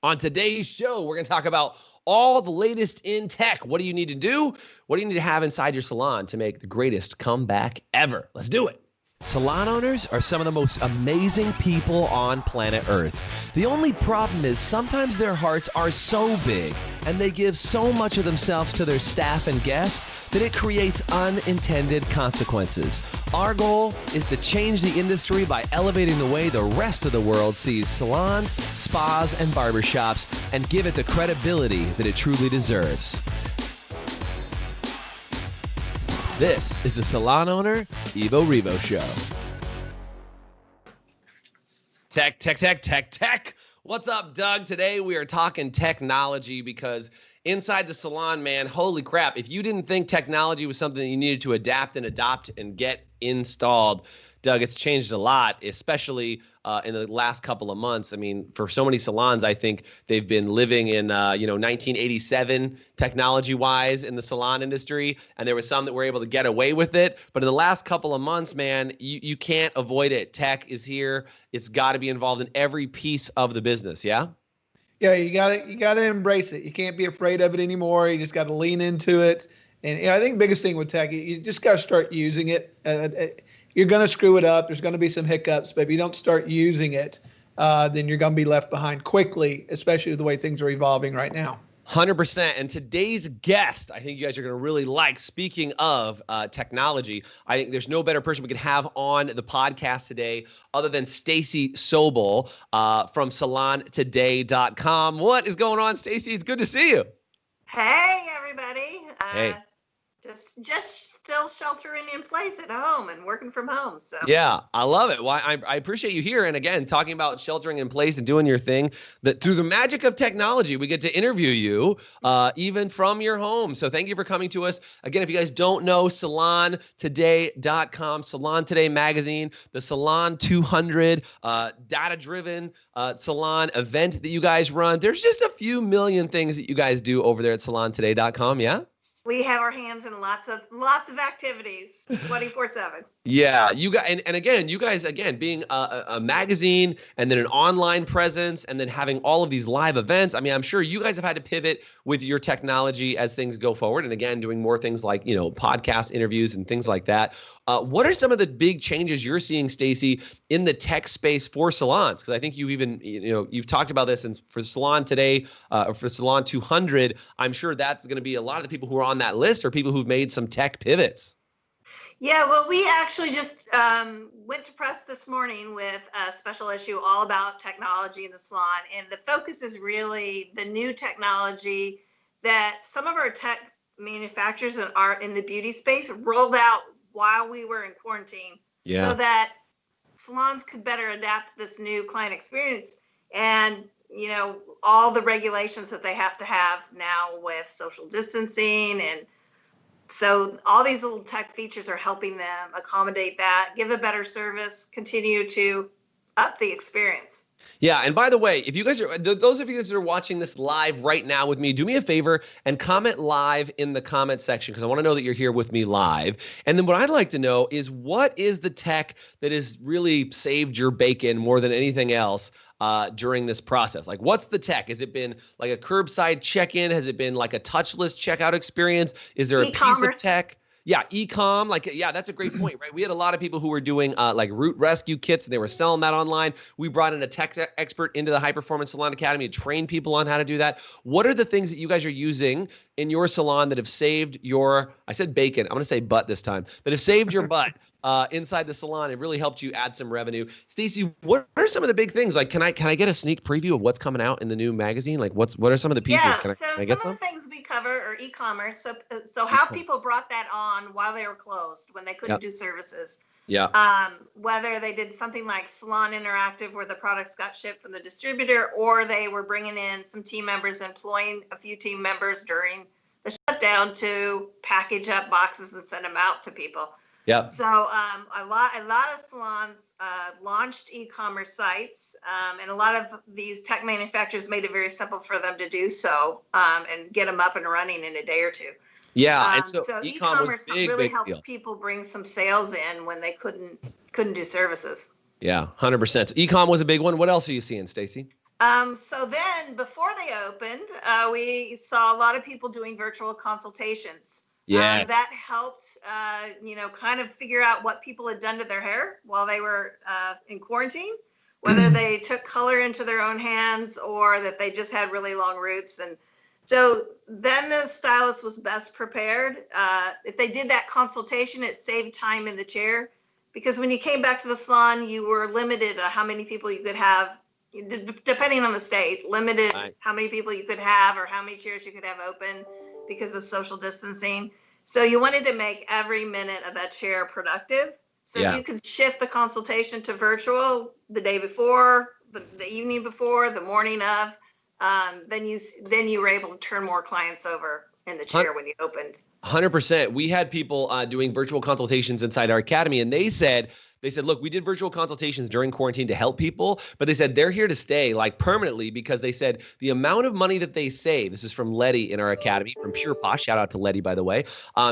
On today's show, we're going to talk about all the latest in tech. What do you need to do? What do you need to have inside your salon to make the greatest comeback ever? Let's do it. Salon owners are some of the most amazing people on planet Earth. The only problem is sometimes their hearts are so big and they give so much of themselves to their staff and guests that it creates unintended consequences. Our goal is to change the industry by elevating the way the rest of the world sees salons, spas, and barbershops and give it the credibility that it truly deserves. This is the Salon Owner Evo Revo Show. Tech. What's up, Doug? Today we are talking technology because inside the salon, man, holy crap. If you didn't think technology was something that you needed to adapt and adopt and get installed, Doug, it's changed a lot, especially in the last couple of months. I mean, for so many salons, I think they've been living in, 1987 technology-wise in the salon industry, and there was some that were able to get away with it. But in the last couple of months, man, you can't avoid it. Tech is here. It's got to be involved in every piece of the business, yeah? Yeah, you gotta embrace it. You can't be afraid of it anymore. You just got to lean into it. And I think the biggest thing with tech, you just got to start using it. You're going to screw it up. There's going to be some hiccups, but if you don't start using it, then you're going to be left behind quickly, especially the way things are evolving right now. 100%. And today's guest, I think you guys are going to really like. Speaking of technology, I think there's no better person we could have on the podcast today other than Stacy Sobel from salontoday.com. What is going on, Stacy? It's good to see you. Hey, everybody. Hey. Just still sheltering in place at home and working from home. So yeah, I love it. Well, I appreciate you here. And again, talking about sheltering in place and doing your thing, that through the magic of technology, we get to interview you even from your home. So thank you for coming to us. Again, if you guys don't know, salontoday.com, Salon Today magazine, the Salon 200 data-driven salon event that you guys run. There's just a few million things that you guys do over there at salontoday.com. Yeah. We have our hands in lots of activities 24/7. Yeah, you guys, and again, you guys, being a magazine and then an online presence and then having all of these live events. I mean, I'm sure you guys have had to pivot with your technology as things go forward. And again, doing more things like, podcast interviews and things like that. What are some of the big changes you're seeing, Stacy, in the tech space for salons? Because I think you even, you've talked about this, and for Salon Today, for Salon 200, I'm sure that's going to be a lot of the people who are on that list are people who've made some tech pivots. Yeah, well, we actually just went to press this morning with a special issue all about technology in the salon. And the focus is really the new technology that some of our tech manufacturers are in the beauty space rolled out while we were in quarantine. Yeah. So that salons could better adapt to this new client experience and, all the regulations that they have to have now with social distancing. And so all these little tech features are helping them accommodate that, give a better service, continue to up the experience. Yeah, and by the way, if you guys are, those of you that are watching this live right now with me, do me a favor and comment live in the comment section because I want to know that you're here with me live. And then what I'd like to know is what is the tech that has really saved your bacon more than anything else during this process? Like, what's the tech? Has it been like a curbside check-in? Has it been like a touchless checkout experience? Is there a piece of tech? Yeah, e-com, that's a great point, right? We had a lot of people who were doing like root rescue kits, and they were selling that online. We brought in a tech expert into the High Performance Salon Academy to train people on how to do that. What are the things that you guys are using in your salon that have saved your, I said bacon, I'm going to say butt this time, that have saved your butt inside the salon and really helped you add some revenue? Stacy, what are some of the big things? Like, can I get a sneak preview of what's coming out in the new magazine? Like, what are some of the pieces? Yeah, can I get some of the things we cover are e-commerce. So how people brought that on while they were closed when they couldn't do services. Yeah. Whether they did something like Salon Interactive where the products got shipped from the distributor, or they were bringing in some team members, employing a few team members during the shutdown to package up boxes and send them out to people. Yeah. So a lot of salons launched e-commerce sites, and a lot of these tech manufacturers made it very simple for them to do so and get them up and running in a day or two. Yeah, and so e-commerce really helped deal. people bring some sales in when they couldn't do services. Yeah, 100%. E-com was a big one. What else are you seeing, Stacy? So then before they opened, we saw a lot of people doing virtual consultations. Yeah. That helped, kind of figure out what people had done to their hair while they were in quarantine, whether they took color into their own hands or that they just had really long roots. And so then the stylist was best prepared. If they did that consultation, it saved time in the chair, because when you came back to the salon, you were limited to how many people you could have, depending on the state, limited how many people you could have or how many chairs you could have open because of social distancing. So you wanted to make every minute of that chair productive. So you could shift the consultation to virtual the day before, the evening before, the morning of. Then you were able to turn more clients over in the chair when you opened. 100%. We had people doing virtual consultations inside our academy, and they said, look, we did virtual consultations during quarantine to help people, but they said they're here to stay like permanently, because they said the amount of money that they save, this is from Letty in our academy, from Pure Posh, shout out to Letty, by the way.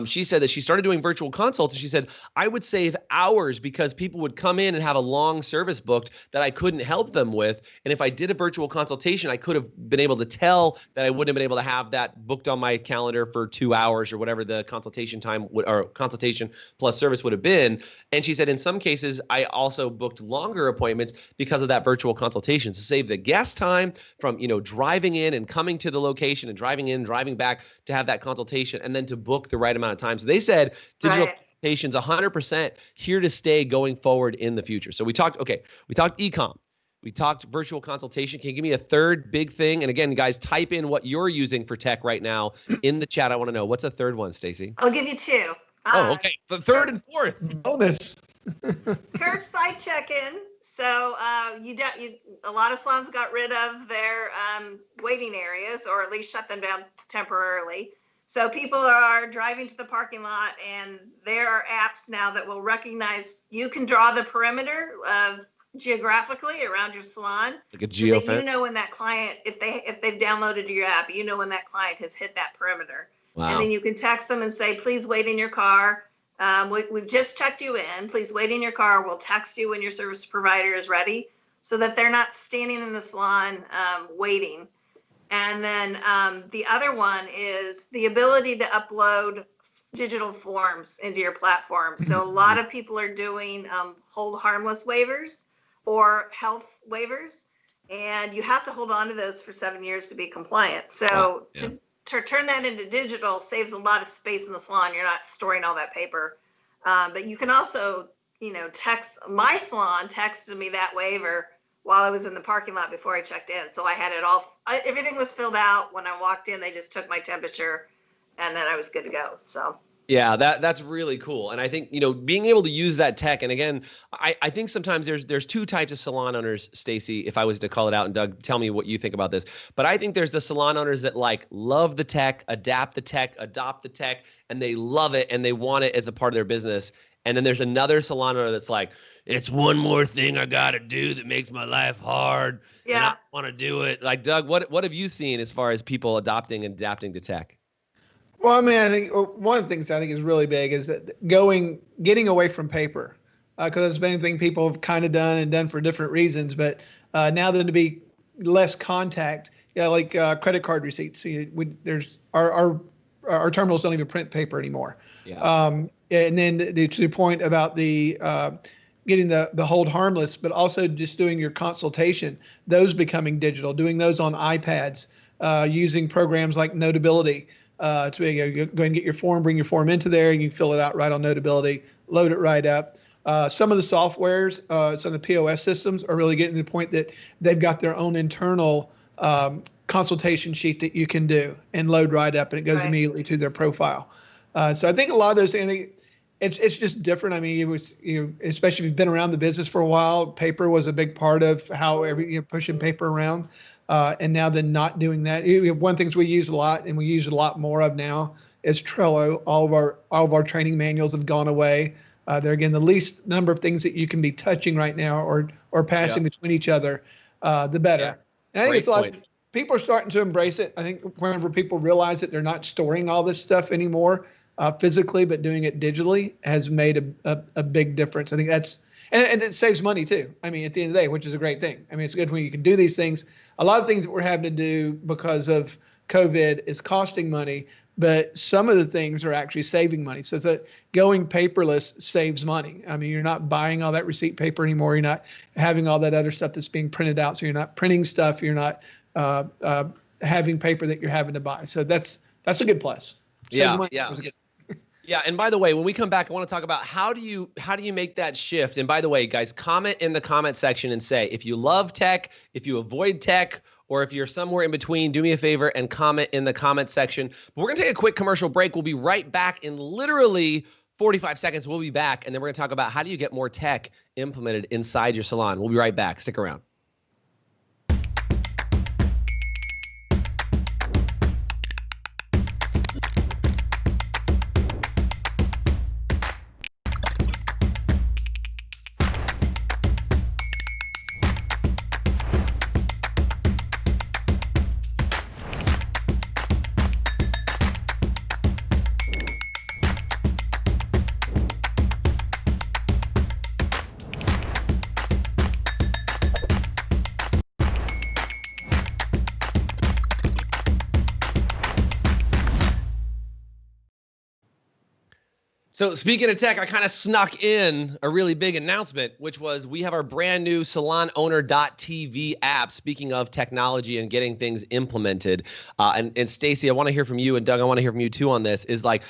She said that she started doing virtual consults, and she said, I would save hours because people would come in and have a long service booked that I couldn't help them with. And if I did a virtual consultation, I could have been able to tell that I wouldn't have been able to have that booked on my calendar for 2 hours or whatever the consultation time or consultation plus service would have been. And she said in some cases, I also booked longer appointments because of that virtual consultation. So save the guest time from, driving in and coming to the location and driving in, driving back to have that consultation, and then to book the right amount of time. So they said digital consultations 100% here to stay going forward in the future. So we talked e-com. We talked virtual consultation. Can you give me a third big thing? And again, guys, type in what you're using for tech right now in the chat. I want to know. What's a third one, Stacey? I'll give you two. Oh, okay. The third and fourth. Bonus. Curbside check-in. So a lot of salons got rid of their waiting areas, or at least shut them down temporarily. So people are driving to the parking lot, and there are apps now that will recognize. You can draw the perimeter geographically around your salon, like a geofence. So that you know when that client, if they've downloaded your app, you know when that client has hit that perimeter. Wow. And then you can text them and say, please wait in your car. We've just checked you in. Please wait in your car. We'll text you when your service provider is ready, so that they're not standing in the salon waiting. And then the other one is the ability to upload digital forms into your platform. So a lot of people are doing hold harmless waivers or health waivers, and you have to hold on to those for 7 years to be compliant. So to turn that into digital saves a lot of space in the salon. You're not storing all that paper. But you can also, text. My salon texted me that waiver while I was in the parking lot before I checked in. So I had it all, everything was filled out. When I walked in, they just took my temperature, and then I was good to go. So. Yeah, that's really cool. And I think, being able to use that tech, and again, I think sometimes there's two types of salon owners, Stacey, if I was to call it out, and Doug, tell me what you think about this. But I think there's the salon owners that love the tech, adapt the tech, adopt the tech, and they love it and they want it as a part of their business. And then there's another salon owner that's like, it's one more thing I got to do that makes my life hard. Yeah. And I want to do it. Like, Doug, what have you seen as far as people adopting and adapting to tech? Well, I mean, I think one of the things I think is really big is that getting away from paper, because it's been a thing people have kind of done for different reasons. But now that to be less contact, like credit card receipts. Our terminals don't even print paper anymore. Yeah. And then to the point about the getting the hold harmless, but also just doing your consultation, those becoming digital, doing those on iPads, using programs like Notability. To go and get your form, bring your form into there, and you can fill it out right on Notability, load it right up. Some of the softwares, some of the POS systems are really getting to the point that they've got their own internal consultation sheet that you can do and load right up, and it goes immediately to their profile. So I think a lot of those things, it's just different. I mean, it was, especially if you've been around the business for a while, paper was a big part of how pushing paper around. And now then not doing that. One of the things we use a lot, and we use a lot more of now, is Trello. All of our training manuals have gone away. They're, again, the least number of things that you can be touching right now or passing between each other, the better. Yeah. And I think it's a lot. People are starting to embrace it. I think whenever people realize that they're not storing all this stuff anymore, physically, but doing it digitally has made a big difference. I think that's, and it saves money too. I mean, at the end of the day, which is a great thing. I mean, it's good when you can do these things. A lot of things that we're having to do because of COVID is costing money, but some of the things are actually saving money. So that going paperless saves money. I mean, you're not buying all that receipt paper anymore. You're not having all that other stuff that's being printed out. So you're not printing stuff. You're not having paper that you're having to buy. So that's a good plus. Yeah. Yeah, and by the way, when we come back, I want to talk about how do you make that shift. And by the way, guys, comment in the comment section and say if you love tech, if you avoid tech, or if you're somewhere in between, do me a favor and comment in the comment section. But we're going to take a quick commercial break. We'll be right back in literally 45 seconds. We'll be back, and then we're going to talk about how do you get more tech implemented inside your salon. We'll be right back. Stick around. So speaking of tech, I kind of snuck in a really big announcement, which was we have our brand new Salon Owner TV app. Speaking of technology and getting things implemented, and Stacy, I want to hear from you, and Doug, I want to hear from you too on this. Is like,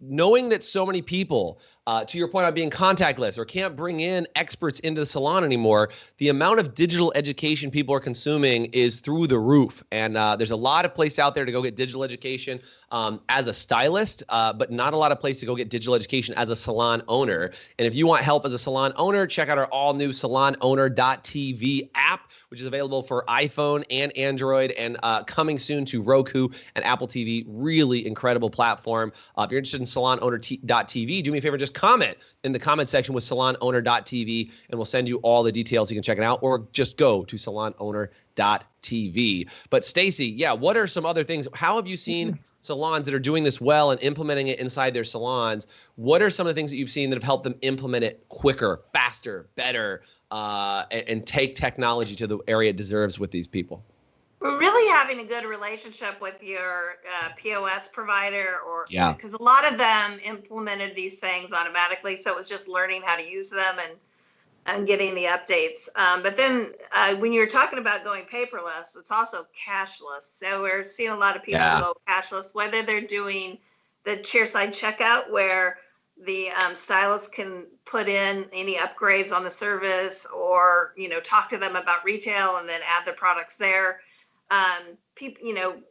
knowing that so many people, to your point about being contactless or can't bring in experts into the salon anymore, the amount of digital education people are consuming is through the roof. And there's a lot of place out there to go get digital education as a stylist, but not a lot of place to go get digital education as a salon owner. And if you want help as a salon owner, check out our all new Salon Owner TV app, which is available for iPhone and Android, and coming soon to Roku and Apple TV. Really incredible platform. If you're interested in Salon Owner TV, do me a favor, just comment in the comment section with Salon Owner TV, and we'll send you all the details. You can check it out, or just go to Salon Owner TV. But Stacy, what are some other things? How have you seen salons that are doing this well and implementing it inside their salons? What are some of the things that you've seen that have helped them implement it quicker, faster, better, and take technology to the area it deserves with these people? We're really having a good relationship with your POS provider, because a lot of them implemented these things automatically. So it was just learning how to use them and getting the updates. But then when you're talking about going paperless, it's also cashless. So we're seeing a lot of people go cashless, whether they're doing the chairside checkout where the stylist can put in any upgrades on the service, or, talk to them about retail and then add the products there. People,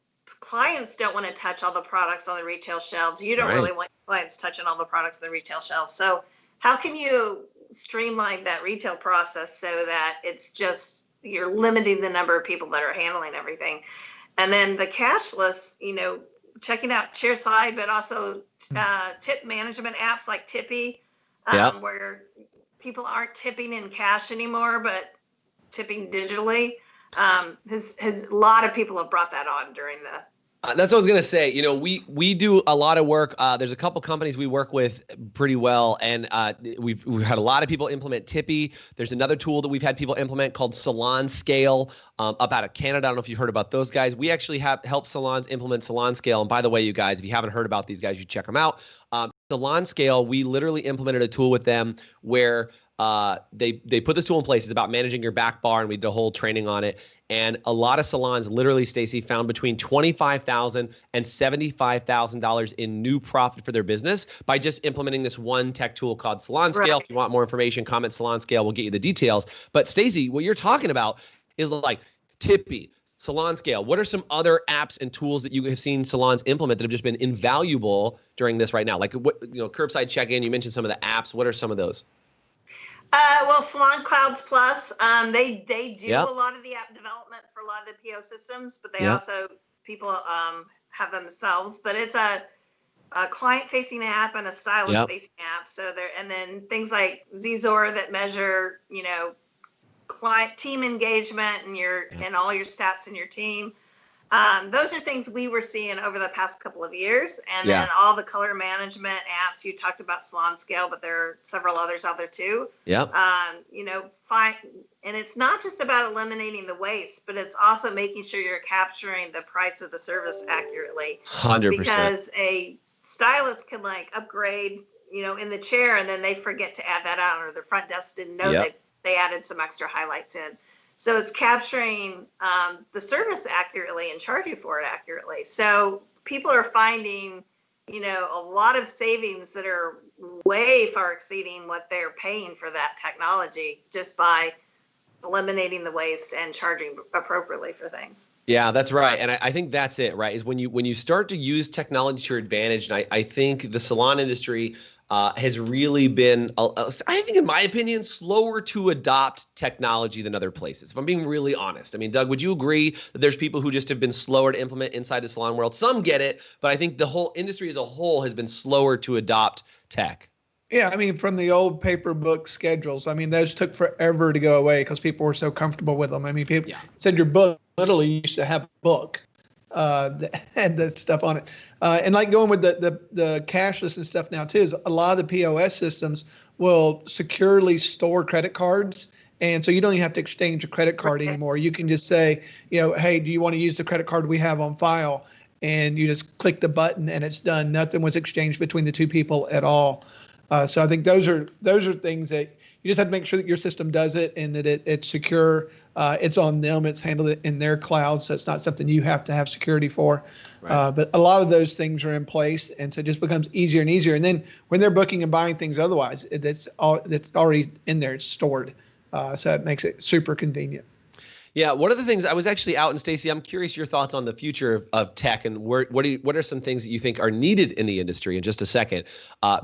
clients don't want to touch all the products on the retail shelves. You don't really want clients touching all the products on the retail shelves. So how can you streamline that retail process so that it's just, you're limiting the number of people that are handling everything? And then the cashless, checking out chairside, but also tip management apps like Tippy, where people aren't tipping in cash anymore, but tipping digitally. A lot of people have brought that on during the. That's what I was going to say. We do a lot of work. There's a couple companies we work with pretty well, and we've had a lot of people implement Tippy. There's another tool that we've had people implement called Salon Scale up out of Canada. I don't know if you've heard about those guys. We actually have helped salons implement Salon Scale. And by the way, you guys, if you haven't heard about these guys, you check them out. Salon Scale, we literally implemented a tool with them where they put this tool in place. It's about managing your back bar, and we did a whole training on it. And a lot of salons, literally, Stacy, found between $25,000 and $75,000 in new profit for their business by just implementing this one tech tool called Salon Scale. Right. If you want more information, comment Salon Scale. We'll get you the details. But Stacy, what you're talking about is like Tippy, Salon Scale. What are some other apps and tools that you have seen salons implement that have just been invaluable during this right now? Like curbside check-in. You mentioned some of the apps. What are some of those? Well, Salon Clouds Plus, they do a lot of the app development for a lot of the PO systems, but they also, people have them themselves. But it's a client-facing app and a stylist-facing app. So and then things like Zzor that measure, client team engagement and and all your stats in your team. Those are things we were seeing over the past couple of years. And Yeah. then all the color management apps, you talked about Salon Scale, but there are several others out there too. Yep. And it's not just about eliminating the waste, but it's also making sure you're capturing the price of the service accurately. 100%. Because a stylist can like upgrade, in the chair, and then they forget to add that on, or the front desk didn't know Yep. they added some extra highlights in. So it's capturing the service accurately and charging for it accurately. So people are finding, a lot of savings that are way far exceeding what they're paying for that technology just by eliminating the waste and charging appropriately for things. Yeah, that's right. And I think that's it, right? Is when you start to use technology to your advantage. And I think the salon industry has really been, I think in my opinion, slower to adopt technology than other places, if I'm being really honest. I mean, Doug, would you agree that there's people who just have been slower to implement inside the salon world? Some get it, but I think the whole industry as a whole has been slower to adopt tech. Yeah, I mean, from the old paper book schedules, I mean, those took forever to go away because people were so comfortable with them. I mean, people said your book literally used to have a book that had that stuff on it. And like going with the cashless and stuff now too, is a lot of the POS systems will securely store credit cards. And so you don't even have to exchange a credit card anymore. You can just say, hey, do you want to use the credit card we have on file? And you just click the button and it's done. Nothing was exchanged between the two people at all. So I think those are things that you just have to make sure that your system does it and that it's secure. It's on them. It's handled in their cloud, so it's not something you have to have security for. Right. But a lot of those things are in place, and so it just becomes easier and easier. And then when they're booking and buying things, otherwise, that's already in there. It's stored, so it makes it super convenient. Yeah, one of the things I was actually out, and Stacey, I'm curious your thoughts on the future of tech and what are some things that you think are needed in the industry in just a second,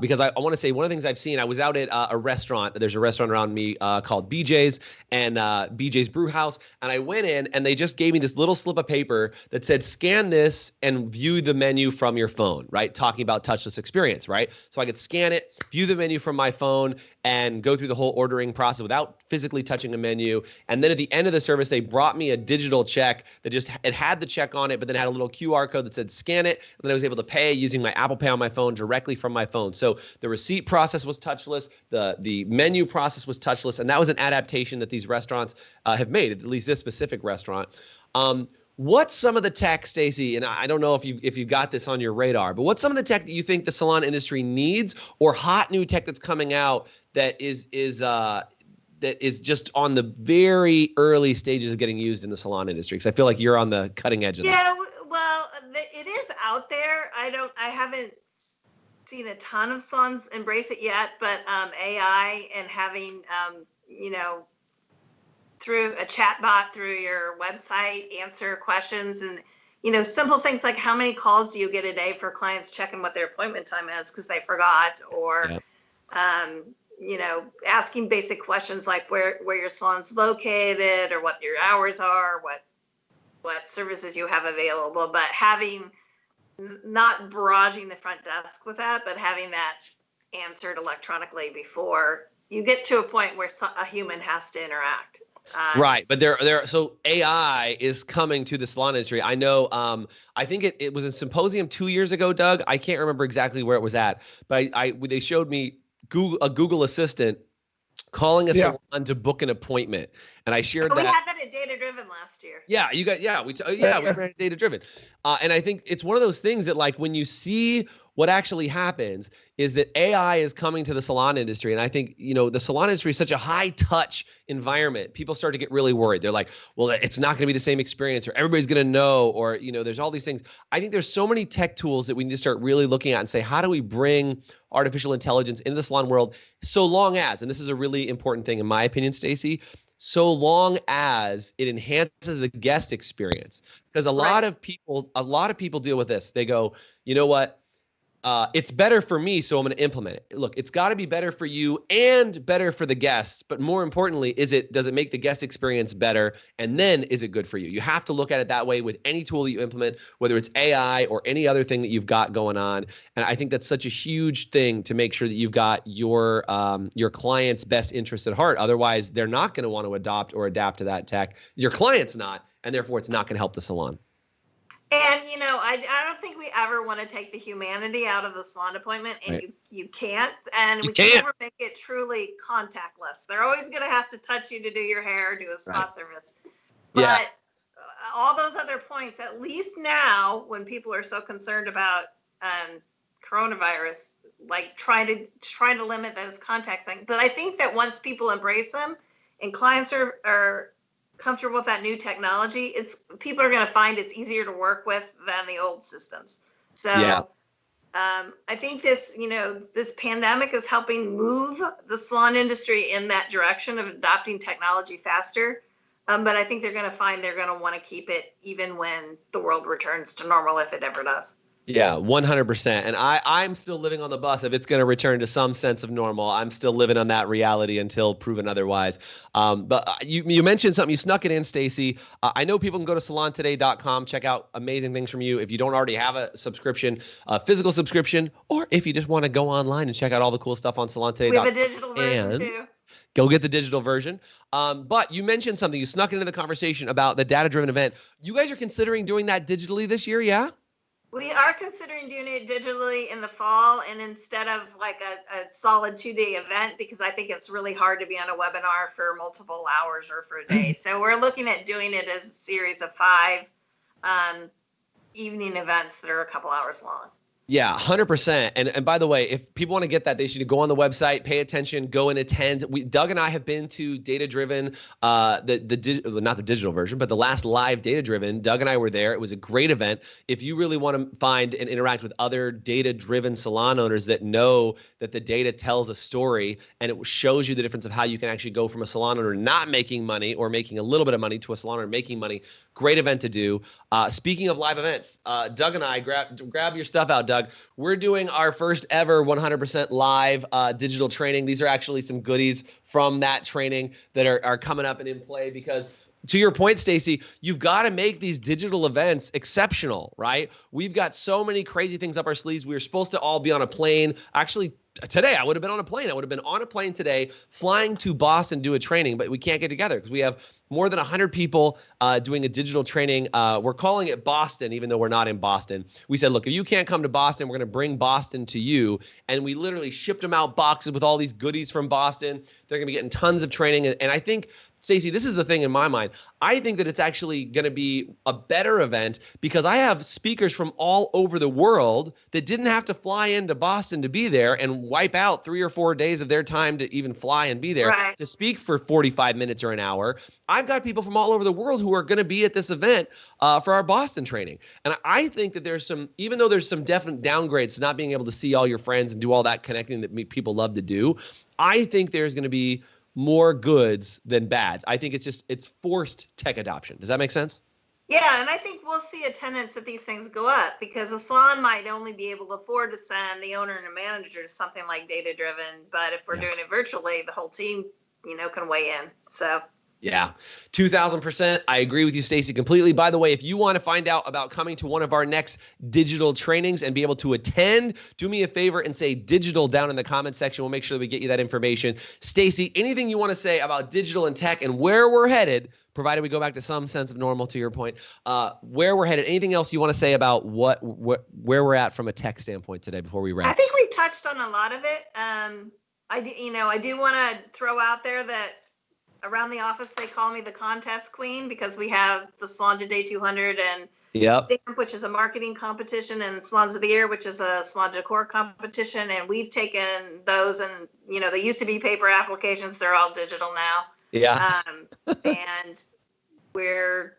because I want to say one of the things I've seen, I was out at a restaurant. There's a restaurant around me called BJ's and BJ's Brew House, and I went in and they just gave me this little slip of paper that said scan this and view the menu from your phone, right? Talking about touchless experience, right? So I could scan it, view the menu from my phone, and go through the whole ordering process without physically touching a menu. And then at the end of the service, they brought me a digital check that it had the check on it, but then had a little QR code that said scan it. And then I was able to pay using my Apple Pay on my phone directly from my phone. So the receipt process was touchless. The menu process was touchless. And that was an adaptation that these restaurants have made, at least this specific restaurant. What's some of the tech, Stacey, and I don't know if you got this on your radar, but what's some of the tech that you think the salon industry needs, or hot new tech that's coming out that is just on the very early stages of getting used in the salon industry? Because I feel like you're on the cutting edge of that. Yeah, well, it is out there. I haven't seen a ton of salons embrace it yet, but AI and having through a chat bot through your website, answer questions, and simple things like how many calls do you get a day for clients checking what their appointment time is because they forgot, or asking basic questions like where your salon's located, or what your hours are, what services you have available, but not barraging the front desk with that, but having that answered electronically before you get to a point where a human has to interact. Right, but so AI is coming to the salon industry. I know. I think it was a symposium 2 years ago, Doug. I can't remember exactly where it was at, but they showed me a Google Assistant calling a salon to book an appointment, and I shared that. We had that at DataDriven last year. Yeah, we ran DataDriven, and I think it's one of those things that, like, when you see what actually happens is that AI is coming to the salon industry. And I think, the salon industry is such a high touch environment. People start to get really worried. They're like, well, it's not going to be the same experience, or everybody's going to know, or, there's all these things. I think there's so many tech tools that we need to start really looking at and say, how do we bring artificial intelligence into the salon world, so long as, and this is a really important thing in my opinion, Stacey, so long as it enhances the guest experience. Because a lot of people deal with this. They go, you know what? It's better for me, so I'm going to implement it. Look, it's got to be better for you and better for the guests. But more importantly, does it make the guest experience better? And then is it good for you? You have to look at it that way with any tool that you implement, whether it's AI or any other thing that you've got going on. And I think that's such a huge thing to make sure that you've got your client's best interest at heart. Otherwise, they're not going to want to adopt or adapt to that tech. Your client's not, and therefore it's not going to help the salon. And, I don't think we ever want to take the humanity out of the salon appointment, and Right. you can't. And You we can can't. never make it truly contactless. They're always going to have to touch you to do your hair, do a spa Right. service. Yeah. But all those other points, at least now when people are so concerned about coronavirus, like trying to limit those contact things. But I think that once people embrace them and clients are comfortable with that new technology, people are going to find it's easier to work with than the old systems. So Yeah. I think this pandemic is helping move the salon industry in that direction of adopting technology faster. But I think they're going to find they're going to want to keep it even when the world returns to normal, if it ever does. Yeah, 100%. And I'm still living on the bus. If it's going to return to some sense of normal, I'm still living on that reality until proven otherwise. But you mentioned something. You snuck it in, Stacy. I know people can go to salontoday.com, check out amazing things from you. If you don't already have a subscription, a physical subscription, or if you just want to go online and check out all the cool stuff on salontoday.com. We have a digital version too. Go get the digital version. But you mentioned something. You snuck into the conversation about the data-driven event. You guys are considering doing that digitally this year, yeah? We are considering doing it digitally in the fall, and instead of like a solid 2-day event, because I think it's really hard to be on a webinar for multiple hours or for a day. So we're looking at doing it as a series of 5 evening events that are a couple hours long. Yeah, 100%. And by the way, if people want to get that, they should go on the website, pay attention, go and attend. Doug and I have been to DataDriven, not the digital version, but the last live DataDriven. Doug and I were there. It was a great event. If you really want to find and interact with other data-driven salon owners that know that the data tells a story and it shows you the difference of how you can actually go from a salon owner not making money or making a little bit of money to a salon owner making money, great event to do. Speaking of live events, Doug and I, grab your stuff out, Doug. We're doing our first ever 100% live digital training. These are actually some goodies from that training that are coming up and in play because, to your point, Stacy, you've got to make these digital events exceptional, right? We've got so many crazy things up our sleeves. We were supposed to all be on a plane. Actually, today I would have been on a plane. I would have been on a plane today, flying to Boston to do a training, but we can't get together because we have more than 100 people doing a digital training. We're calling it Boston, even though we're not in Boston. We said, look, if you can't come to Boston, we're going to bring Boston to you. And we literally shipped them out boxes with all these goodies from Boston. They're going to be getting tons of training. And I think, Stacey, this is the thing in my mind. I think that it's actually going to be a better event because I have speakers from all over the world that didn't have to fly into Boston to be there and wipe out 3 or 4 days of their time to even fly and be there to speak for 45 minutes or an hour. I've got people from all over the world who are going to be at this event for our Boston training. And I think that even though there's some definite downgrades to not being able to see all your friends and do all that connecting that people love to do, I think there's going to be more goods than bads. I think it's forced tech adoption. Does that make sense? Yeah, and I think we'll see attendance at these things go up because a salon might only be able to afford to send the owner and the manager to something like DataDriven, but if we're doing it virtually, the whole team, can weigh in. So. Yeah, 2,000%. I agree with you, Stacey, completely. By the way, if you want to find out about coming to one of our next digital trainings and be able to attend, do me a favor and say digital down in the comment section. We'll make sure that we get you that information. Stacey, anything you want to say about digital and tech and where we're headed, provided we go back to some sense of normal, to your point, where we're headed? Anything else you want to say about where we're at from a tech standpoint today before we wrap? I think we've touched on a lot of it. I do want to throw out there that around the office, they call me the contest queen because we have the Salon Today 200 and Stamp, which is a marketing competition, and Salons of the Year, which is a salon decor competition. And we've taken those and, they used to be paper applications. They're all digital now. Yeah. And we're,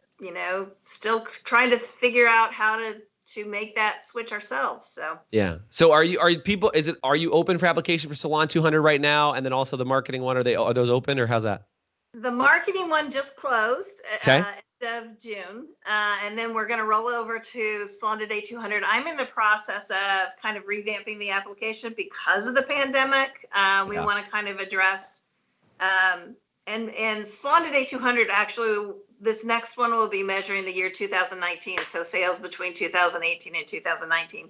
still trying to figure out how to make that switch ourselves. So yeah. So are you open for application for Salon 200 right now? And then also the marketing one, are those open or how's that? The marketing one just closed end of June, and then we're going to roll over to Salon Today 200. I'm in the process of kind of revamping the application because of the pandemic. We want to kind of address, and Salon Today 200, actually, this next one will be measuring the year 2019, so sales between 2018 and 2019.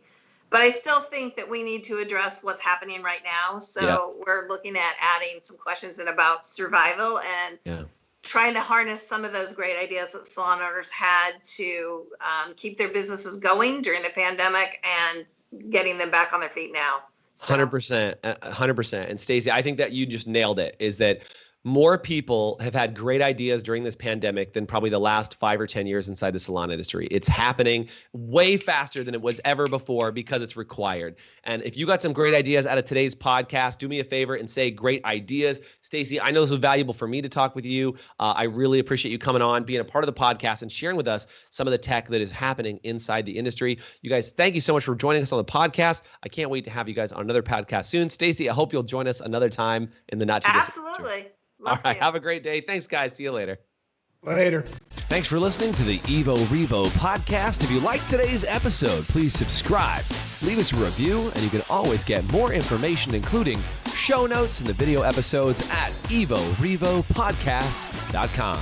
But I still think that we need to address what's happening right now. So we're looking at adding some questions in about survival and trying to harness some of those great ideas that salon owners had to keep their businesses going during the pandemic and getting them back on their feet now. 100%, 100%. And Stacey, I think that you just nailed it, is that more people have had great ideas during this pandemic than probably the last 5 or 10 years inside the salon industry. It's happening way faster than it was ever before because it's required. And if you got some great ideas out of today's podcast, do me a favor and say great ideas. Stacey, I know this was valuable for me to talk with you. I really appreciate you coming on, being a part of the podcast and sharing with us some of the tech that is happening inside the industry. You guys, thank you so much for joining us on the podcast. I can't wait to have you guys on another podcast soon. Stacey, I hope you'll join us another time in the not too distant future. Absolutely. All right. Have a great day. Thanks, guys. See you later. Later. Thanks for listening to the Evo Revo podcast. If you liked today's episode, please subscribe, leave us a review, and you can always get more information, including show notes and the video episodes at evorevopodcast.com.